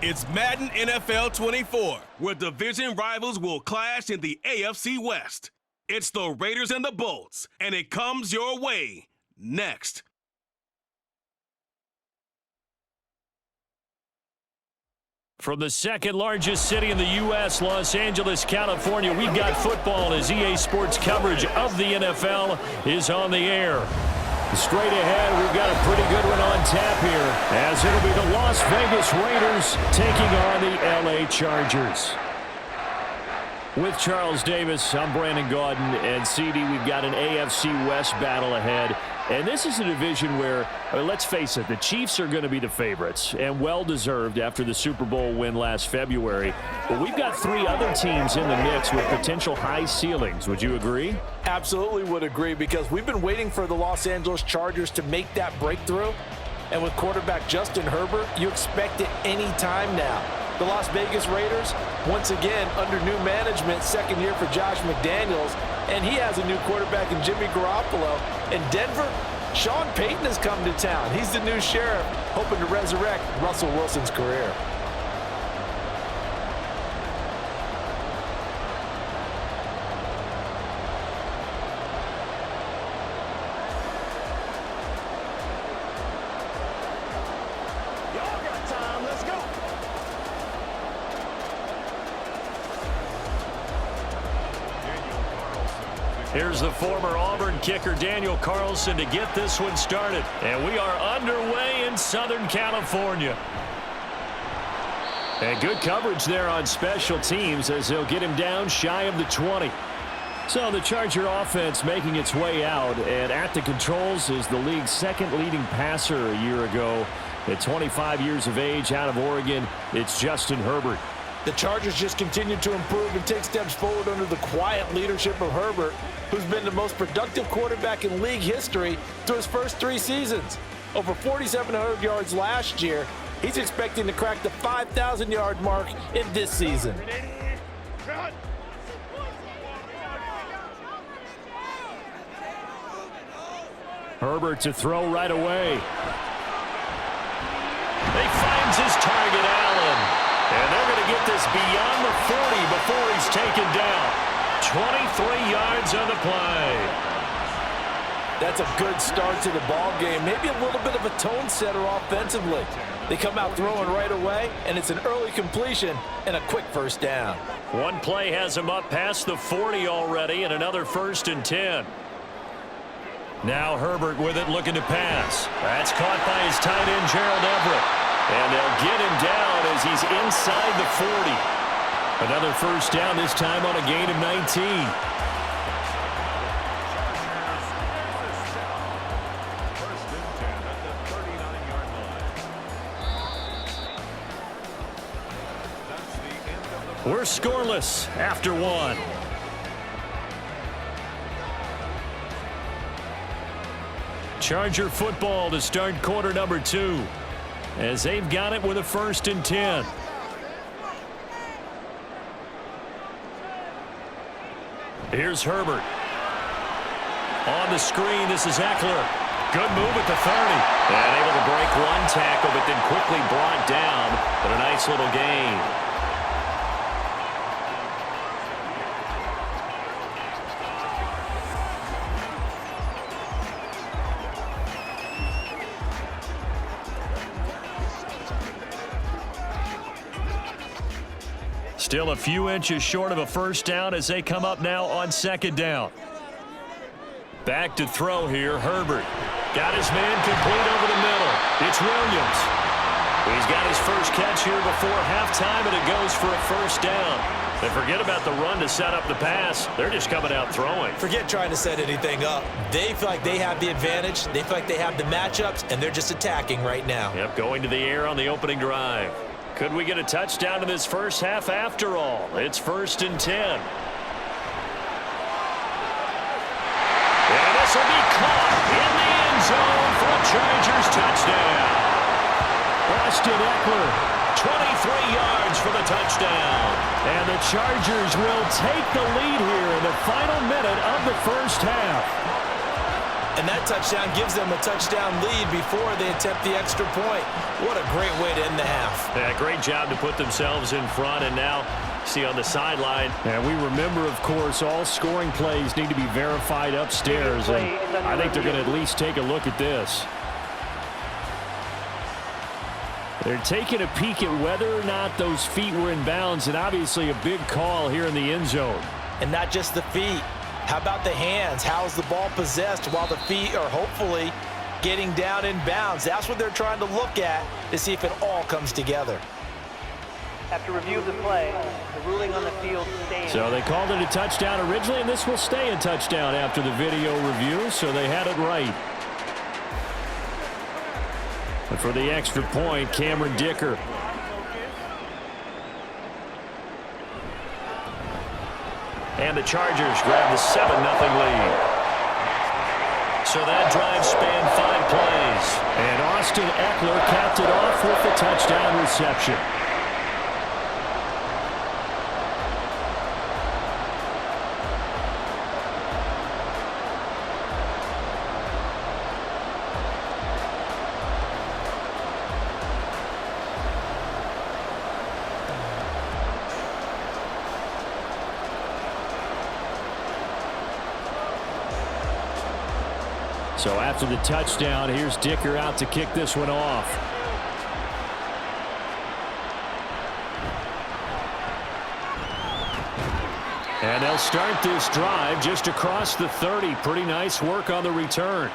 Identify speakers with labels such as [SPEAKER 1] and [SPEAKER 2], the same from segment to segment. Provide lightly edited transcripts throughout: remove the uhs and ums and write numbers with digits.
[SPEAKER 1] It's Madden NFL 24, where division rivals will clash in the AFC West. It's the Raiders and the Bolts, and it comes your way next.
[SPEAKER 2] From the second largest city in the U.S., Los Angeles, California, we've got football as EA Sports coverage of the NFL is on the air. Straight ahead, we've got a pretty good one on tap here, as it'll be the Las Vegas Raiders taking on the L.A. Chargers. With Charles Davis, I'm Brandon Gaudin, and CD, we've got an AFC West battle ahead. And this is a division where, let's face it, the Chiefs are going to be the favorites, and well-deserved after the Super Bowl win last February. But we've got three other teams in the mix with potential high ceilings. Would you agree?
[SPEAKER 3] Absolutely would agree, because we've been waiting for the Los Angeles Chargers to make that breakthrough. And with quarterback Justin Herbert, you expect it any time now. The Las Vegas Raiders, once again, under new management, second year for Josh McDaniels, and he has a new quarterback in Jimmy Garoppolo. In Denver, Sean Payton has come to town. He's the new sheriff, hoping to resurrect Russell Wilson's career.
[SPEAKER 2] Here's the former Auburn kicker Daniel Carlson to get this one started. And we are underway in Southern California. And good coverage there on special teams as they'll get him down shy of the 20. So the Charger offense making its way out, and at the controls is the league's second leading passer a year ago. At 25 years of age out of Oregon, it's Justin Herbert.
[SPEAKER 3] The Chargers just continue to improve and take steps forward under the quiet leadership of Herbert, who's been the most productive quarterback in league history through his first 3 seasons. Over 4,700 yards last year, he's expecting to crack the 5,000-yard mark in this season.
[SPEAKER 2] Herbert to throw right away. He finds his target, Allen. And they're going to get this beyond the 40 before he's taken down. 23 yards on the play.
[SPEAKER 3] That's a good start to the ball game. Maybe a little bit of a tone setter offensively. They come out throwing right away, and it's an early completion and a quick first down.
[SPEAKER 2] One play has him up past the 40 already, and another 1st and 10. Now Herbert with it, looking to pass. That's caught by his tight end, Gerald Everett. And they'll get him down as he's inside the 40. Another first down, this time on a gain of 19. We're scoreless after 1. Charger football to start quarter number 2. As they've got it with a 1st and 10. Here's Herbert. On the screen, this is Eckler. Good move at the 30. And able to break one tackle, but then quickly brought down. But a nice little gain. Still a few inches short of a first down as they come up now on 2nd down. Back to throw here, Herbert. Got his man complete over the middle. It's Williams. He's got his first catch here before halftime, and it goes for a first down. And forget about the run to set up the pass. They're just coming out throwing.
[SPEAKER 3] Forget trying to set anything up. They feel like they have the advantage. They feel like they have the matchups, and they're just attacking right now.
[SPEAKER 2] Yep, going to the air on the opening drive. Could we get a touchdown in this first half after all? It's 1st and 10. And this will be caught in the end zone for a Chargers touchdown. Austin Eckler, 23 yards for the touchdown. And the Chargers will take the lead here in the final minute of the first half.
[SPEAKER 3] And that touchdown gives them a touchdown lead before they attempt the extra point. What a great way to end the half.
[SPEAKER 2] Yeah, great job to put themselves in front, and now see on the sideline. And we remember, of course, all scoring plays need to be verified upstairs, and I think they're going to at least take a look at this. They're taking a peek at whether or not those feet were in bounds, and obviously a big call here in the end zone.
[SPEAKER 3] And not just the feet. How about the hands? How is the ball possessed while the feet are hopefully getting down in bounds? That's what they're trying to look at to see if it all comes together.
[SPEAKER 4] After review of the play, the ruling on the field stands.
[SPEAKER 2] So they called it a touchdown originally, and this will stay a touchdown after the video review, so they had it right. And for the extra point, Cameron Dicker. And the Chargers grab the 7-0 lead. So that drive spanned 5 plays. And Austin Eckler capped it off with the touchdown reception. So after the touchdown, here's Dicker out to kick this one off. And they'll start this drive just across the 30. Pretty nice work on the return.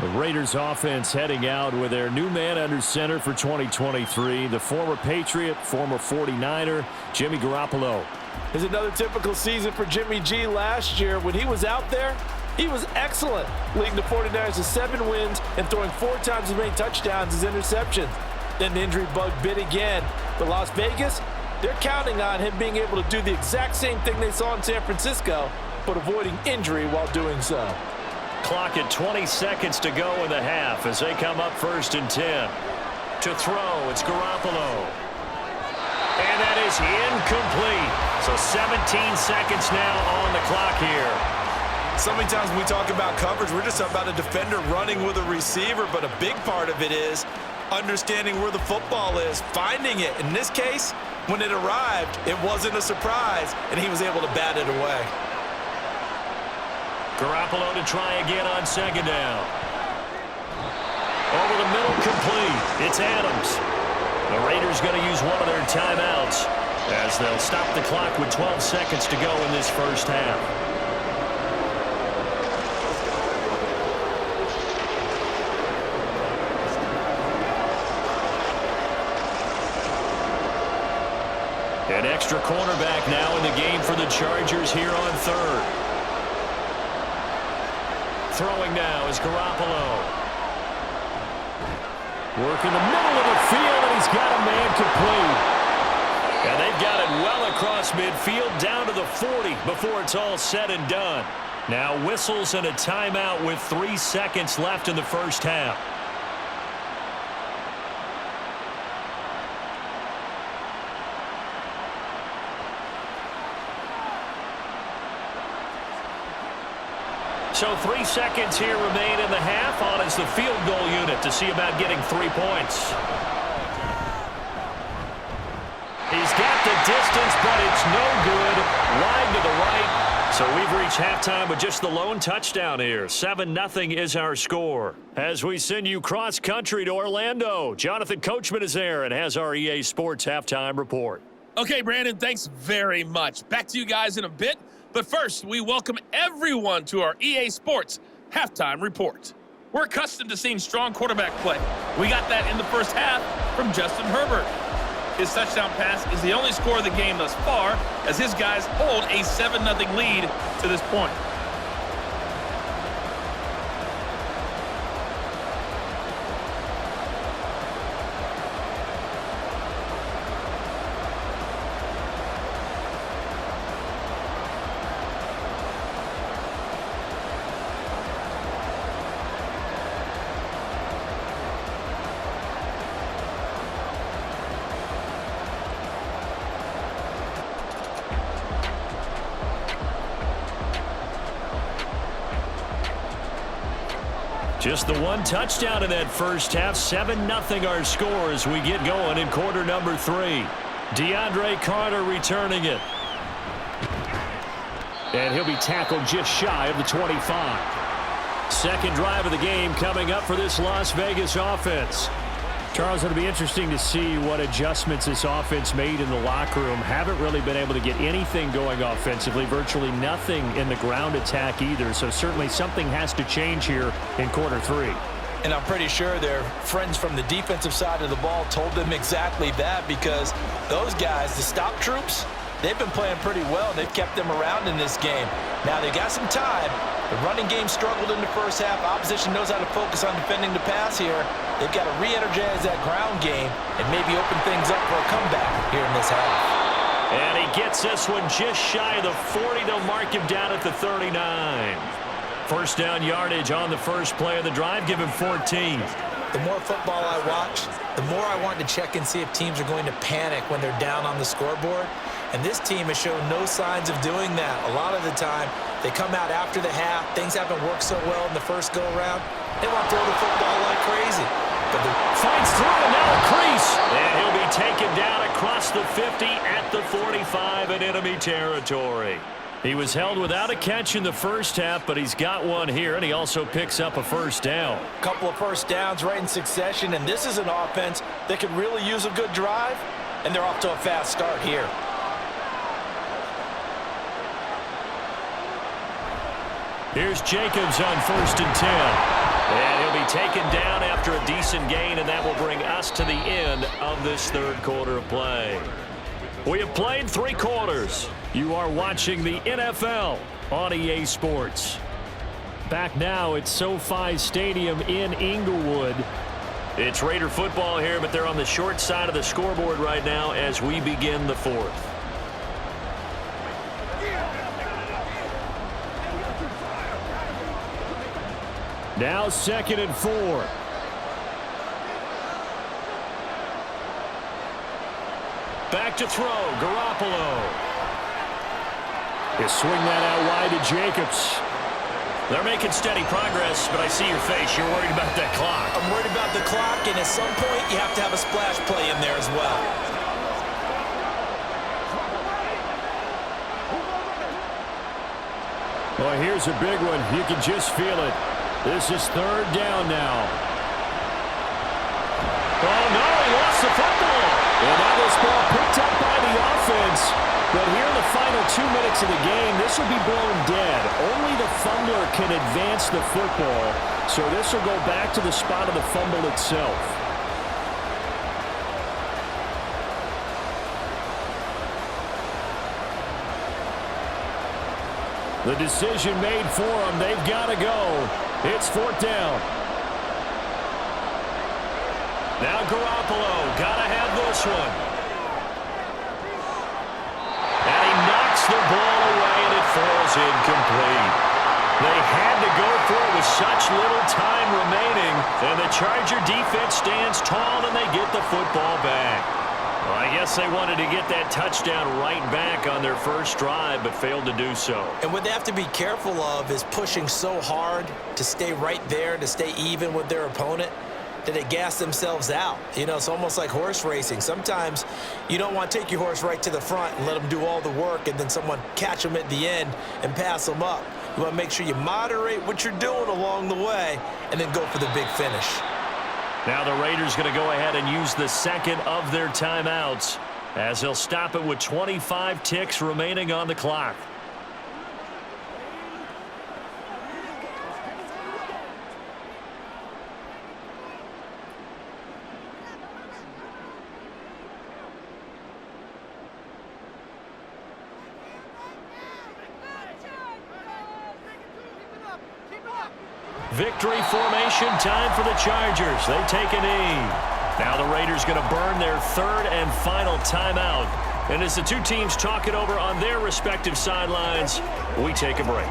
[SPEAKER 2] The Raiders offense heading out with their new man under center for 2023, the former Patriot, former 49er, Jimmy Garoppolo.
[SPEAKER 3] It's another typical season for Jimmy G. Last year, when he was out there, he was excellent, leading the 49ers to 7 wins and throwing 4 times as many touchdowns as interceptions. Then the injury bug bit again. But Las Vegas, they're counting on him being able to do the exact same thing they saw in San Francisco, but avoiding injury while doing so.
[SPEAKER 2] Clock at 20 seconds to go in the half as they come up 1st and 10. To throw, it's Garoppolo. And that is incomplete. So 17 seconds now on the clock here.
[SPEAKER 3] So many times when we talk about coverage, we're just talking about a defender running with a receiver, but a big part of it is understanding where the football is, finding it. In this case, when it arrived, it wasn't a surprise, and he was able to bat it away.
[SPEAKER 2] Garoppolo to try again on 2nd down. Over the middle, complete. It's Adams. The Raiders going to use one of their timeouts as they'll stop the clock with 12 seconds to go in this first half. An extra cornerback now in the game for the Chargers here on 3rd. Throwing now is Garoppolo. Working the middle of the field, and he's got a man complete. And they've got it well across midfield down to the 40 before it's all said and done. Now whistles and a timeout with 3 seconds left in the first half. So 3 seconds here remain in the half. On is the field goal unit to see about getting 3 points. He's got the distance, but it's no good. Wide to the right. So we've reached halftime with just the lone touchdown here. 7-0 is our score. As we send you cross-country to Orlando, Jonathan Coachman is there and has our EA Sports halftime report.
[SPEAKER 5] Okay, Brandon, thanks very much. Back to you guys in a bit. But first, we welcome everyone to our EA Sports halftime report. We're accustomed to seeing strong quarterback play. We got that in the first half from Justin Herbert. His touchdown pass is the only score of the game thus far, as his guys hold a 7-0 lead to this point.
[SPEAKER 2] Just the one touchdown in that first half. 7-0 our score as we get going in quarter number 3. DeAndre Carter returning it. And he'll be tackled just shy of the 25. Second drive of the game coming up for this Las Vegas offense. Charles, it'll be interesting to see what adjustments this offense made in the locker room. Haven't really been able to get anything going offensively, virtually nothing in the ground attack either. So certainly something has to change here in quarter 3.
[SPEAKER 3] And I'm pretty sure their friends from the defensive side of the ball told them exactly that, because those guys, the stop troops, they've been playing pretty well. They've kept them around in this game. Now they got some time. The running game struggled in the first half. Opposition knows how to focus on defending the pass here. They've got to re-energize that ground game and maybe open things up for a comeback here in this half.
[SPEAKER 2] And he gets this one just shy of the 40. They'll mark him down at the 39. First down yardage on the first play of the drive. Give him 14.
[SPEAKER 3] The more football I watch, the more I want to check and see if teams are going to panic when they're down on the scoreboard. And this team has shown no signs of doing that. A lot of the time, they come out after the half. Things haven't worked so well in the first go-around. They want to throw the football like crazy. But
[SPEAKER 2] finds through and now a crease. And he'll be taken down across the 50 at the 45 in enemy territory. He was held without a catch in the first half, but he's got one here, and he also picks up a first down.
[SPEAKER 3] A couple of first downs right in succession, and this is an offense that could really use a good drive, and they're off to a fast start here.
[SPEAKER 2] Here's Jacobs on first and 10. And he'll be taken down after a decent gain, and that will bring us to the end of this third quarter of play. We have played 3 quarters. You are watching the NFL on EA Sports. Back now at SoFi Stadium in Inglewood. It's Raider football here, but they're on the short side of the scoreboard right now as we begin the fourth. Now 2nd and 4. Back to throw, Garoppolo. They swing that out wide to Jacobs. They're making steady progress, but I see your face. You're worried about that clock.
[SPEAKER 3] I'm worried about the clock, and at some point, you have to have a splash play in there as well.
[SPEAKER 2] Well, here's a big one. You can just feel it. This is 3rd down now. Oh, no, he lost the football. And that was ball picked up by the offense. But here in the final 2 minutes of the game, this will be blown dead. Only the fumbler can advance the football. So this will go back to the spot of the fumble itself. The decision made for them. They've got to go. It's 4th down. Now Garoppolo. Got to have this one. And he knocks the ball away, and it falls incomplete. They had to go for it with such little time remaining. And the Charger defense stands tall, and they get the football back. Well, I guess they wanted to get that touchdown right back on their first drive, but failed to do so.
[SPEAKER 3] And what they have to be careful of is pushing so hard to stay right there, to stay even with their opponent, that they gas themselves out. You know, it's almost like horse racing. Sometimes you don't want to take your horse right to the front and let them do all the work, and then someone catch them at the end and pass them up. You want to make sure you moderate what you're doing along the way and then go for the big finish.
[SPEAKER 2] Now the Raiders going to go ahead and use the second of their timeouts as they'll stop it with 25 ticks remaining on the clock. Victory formation time for the Chargers. They take a knee. Now the Raiders going to burn their 3rd and final timeout. And as the two teams talk it over on their respective sidelines, we take a break.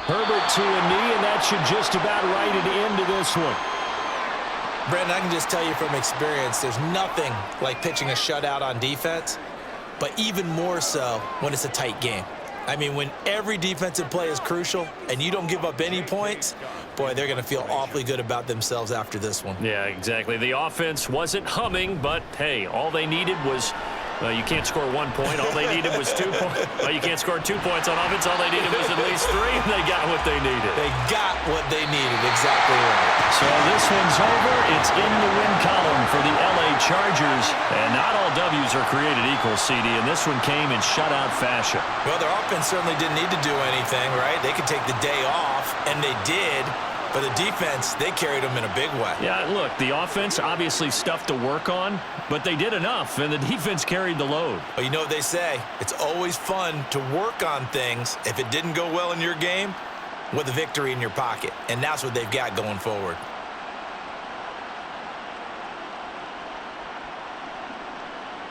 [SPEAKER 2] Herbert to a knee, and that should just about write it into this one.
[SPEAKER 3] Brandon, I can just tell you from experience, there's nothing like pitching a shutout on defense, but even more so when it's a tight game. I mean, when every defensive play is crucial and you don't give up any points, boy, they're going to feel awfully good about themselves after this one.
[SPEAKER 2] Yeah, exactly. The offense wasn't humming, but, hey, all they needed was you can't score 1 point. All they needed was 2 points. Well, you can't score 2 points on offense. All they needed was at least 3, and they got what they needed.
[SPEAKER 3] They got what they needed, exactly right.
[SPEAKER 2] So this one's over. It's in the win column for the LA Chargers. And not all W's are created equal, CD, and this one came in shutout fashion.
[SPEAKER 3] Well, their offense certainly didn't need to do anything, right? They could take the day off, and they did. But the defense, they carried them in a big way.
[SPEAKER 2] Yeah, look, the offense, obviously stuff to work on, but they did enough, and the defense carried the load.
[SPEAKER 3] Well, you know what they say. It's always fun to work on things if it didn't go well in your game with a victory in your pocket. And that's what they've got going forward.